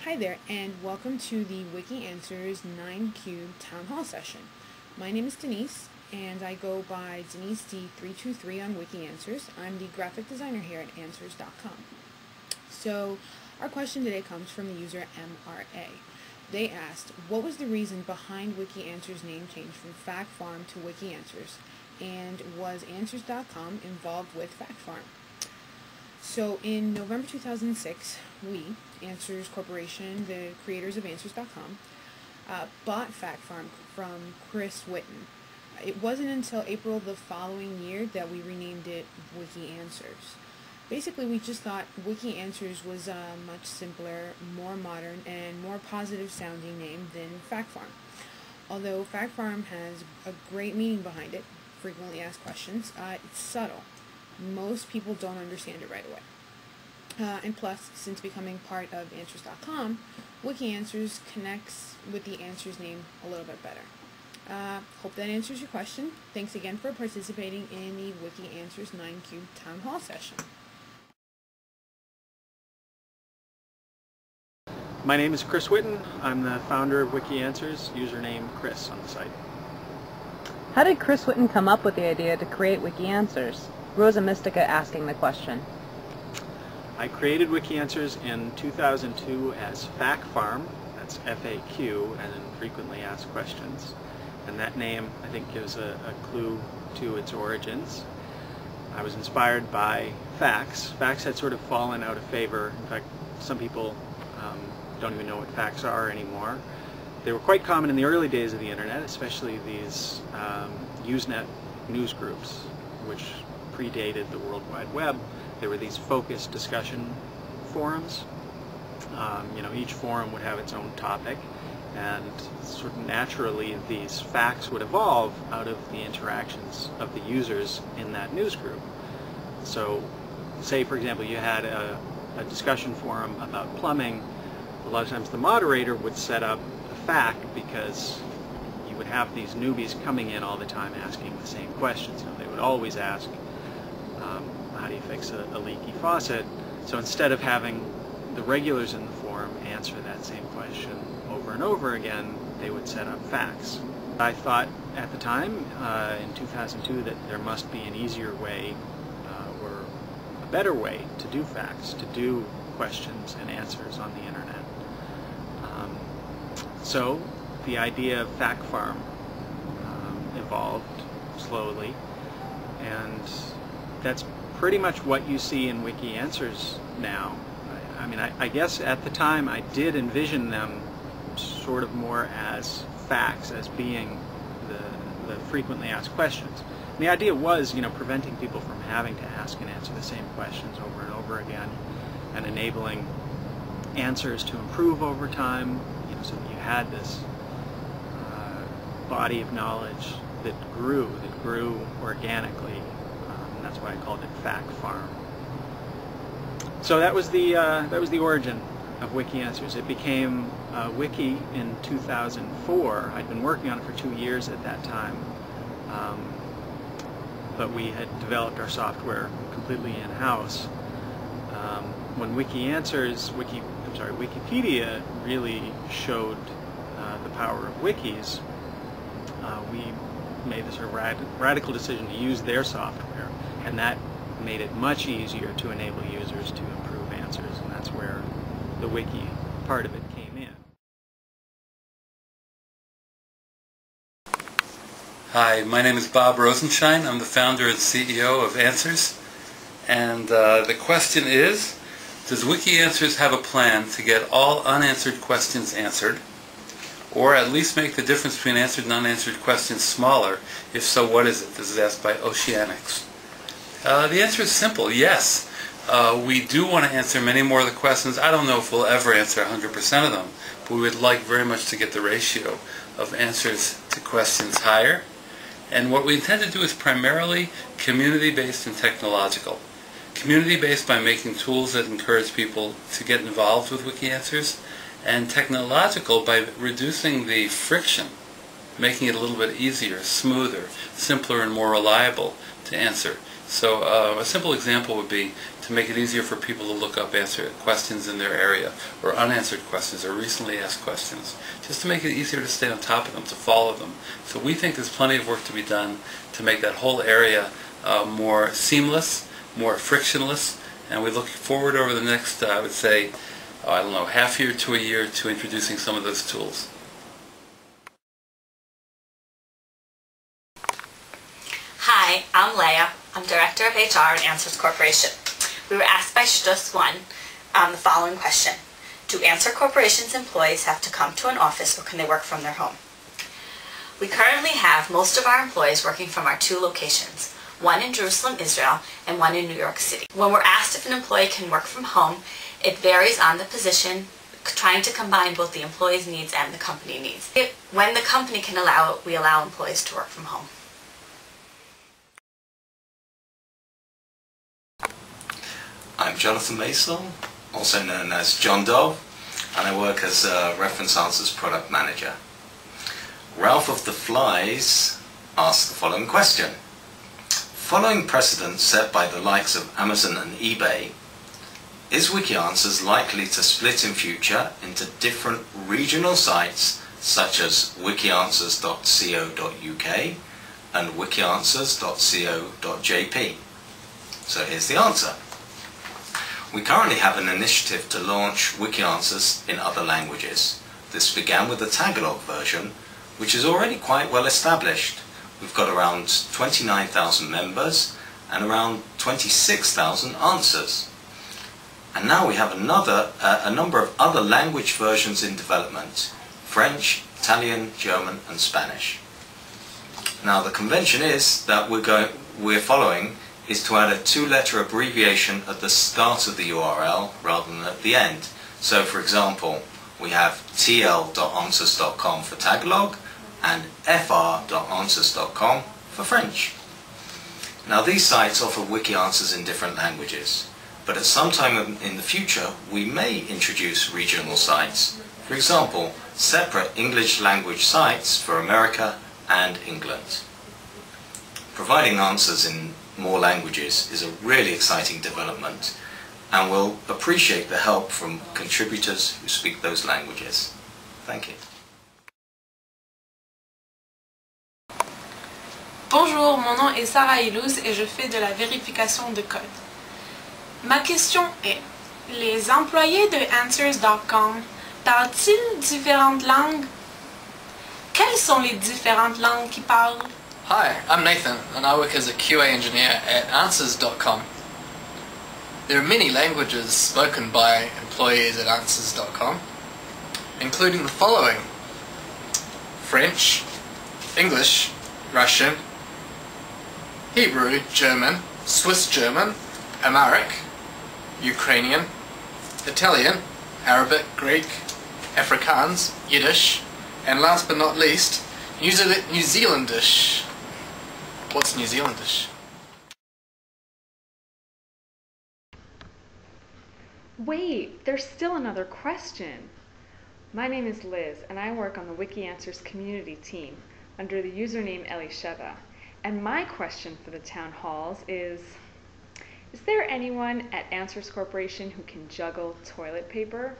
Hi there, and welcome to the WikiAnswers 9Q Town Hall session. My name is Denise, and I go by Denise D323 on WikiAnswers. I'm the graphic designer here at Answers.com. So, our question today comes from the user MRA. They asked, what was the reason behind WikiAnswers' name change from FactFarm to WikiAnswers, and was Answers.com involved with FactFarm? So in November 2006, we, Answers Corporation, the creators of Answers.com, bought FactFarm from Chris Whitten. It wasn't until April the following year that we renamed it WikiAnswers. Basically, we just thought WikiAnswers was a much simpler, more modern, and more positive sounding name than FactFarm. Although FactFarm has a great meaning behind it, frequently asked questions, it's subtle. Most people don't understand it right away. And plus, since becoming part of Answers.com, WikiAnswers connects with the Answers name a little bit better. Hope that answers your question. Thanks again for participating in the WikiAnswers 9Q Town Hall session. My name is Chris Whitten. I'm the founder of WikiAnswers, username Chris on the site. How did Chris Whitten come up with the idea to create WikiAnswers? Rosa Mystica asking the question. I created WikiAnswers in 2002 as FactFarm, that's FAQ, and then frequently asked questions. And that name, I think, gives a clue to its origins. I was inspired by facts. Facts had sort of fallen out of favor. In fact, some people don't even know what facts are anymore. They were quite common in the early days of the internet, especially these Usenet news groups, which predated the World Wide Web. There were these focused discussion forums. Each forum would have its own topic, and sort of naturally these facts would evolve out of the interactions of the users in that news group. So, say for example you had a discussion forum about plumbing. A lot of times the moderator would set up a fact because you would have these newbies coming in all the time asking the same questions. They would always ask, how do you fix a leaky faucet? So instead of having the regulars in the forum answer that same question over and over again, they would set up facts. I thought at the time, in 2002, that there must be an easier way or a better way to do facts, to do questions and answers on the internet. So the idea of FactFarm evolved slowly, and that's pretty much what you see in WikiAnswers now. I guess at the time I did envision them sort of more as facts, as being the frequently asked questions. And the idea was, preventing people from having to ask and answer the same questions over and over again, and enabling answers to improve over time, so that you had this body of knowledge that grew organically. And that's why I called it FactFarm. So that was the origin of WikiAnswers. It became Wiki in 2004. I'd been working on it for 2 years at that time, but we had developed our software completely in-house. When Wikipedia really showed the power of wikis, we made this radical decision to use their software, and that made it much easier to enable users to improve answers, and that's where the wiki part of it came in. Hi, my name is Bob Rosenshine. I'm the founder and CEO of Answers, and the question is, does WikiAnswers have a plan to get all unanswered questions answered, or at least make the difference between answered and unanswered questions smaller? If so, what is it? This is asked by Oceanics. The answer is simple, yes. We do want to answer many more of the questions. I don't know if we'll ever answer 100% of them, but we would like very much to get the ratio of answers to questions higher. And what we intend to do is primarily community-based and technological. Community-based by making tools that encourage people to get involved with WikiAnswers, and technological by reducing the friction, making it a little bit easier, smoother, simpler, and more reliable to answer. So a simple example would be to to make it easier for people to look up questions in their area, or unanswered questions, or recently asked questions, just to make it easier to stay on top of them, to follow them. So we think there's plenty of work to be done to make that whole area more seamless, more frictionless, and we look forward over the next, I would say, I don't know, half year to a year to introducing some of those tools. Hi, I'm Leah. I'm Director of HR at Answers Corporation. We were asked by STUS 1 the following question. Do Answer Corporation's employees have to come to an office, or can they work from their home? We currently have most of our employees working from our 2 locations, one in Jerusalem, Israel, and one in New York City. When we're asked if an employee can work from home, it varies on the position, trying to combine both the employee's needs and the company needs. When the company can allow it, we allow employees to work from home. I'm Jonathan Mason, also known as John Doe, and I work as a Reference Answers Product Manager. Ralph of the Flies asked the following question. Following precedent set by the likes of Amazon and eBay, is WikiAnswers likely to split in future into different regional sites such as wikianswers.co.uk and wikianswers.co.jp? So here's the answer. We currently have an initiative to launch WikiAnswers in other languages. This began with the Tagalog version, which is already quite well established. We've got around 29,000 members and around 26,000 answers. And now we have a number of other language versions in development: French, Italian, German and Spanish. Now the convention is that we're following is to add a 2-letter abbreviation at the start of the URL rather than at the end. So for example, we have tl.answers.com for Tagalog and fr.answers.com for French. Now these sites offer WikiAnswers in different languages, but at some time in the future we may introduce regional sites. For example, separate English language sites for America and England. Providing answers in more languages is a really exciting development, and we'll appreciate the help from contributors who speak those languages. Thank you. Bonjour, mon nom est Sarah Ilouz et je fais de la vérification de code. Ma question est, les employés de Answers.com parlent-ils différentes langues? Quelles sont les différentes langues qu'ils parlent? Hi, I'm Nathan and I work as a QA engineer at Answers.com. There are many languages spoken by employees at Answers.com, including the following: French, English, Russian, Hebrew, German, Swiss German, Amharic, Ukrainian, Italian, Arabic, Greek, Afrikaans, Yiddish, and last but not least, New Zealandish. What's New Zealandish? Wait, there's still another question. My name is Liz, and I work on the WikiAnswers community team under the username Elisheva. And my question for the town halls is there anyone at Answers Corporation who can juggle toilet paper?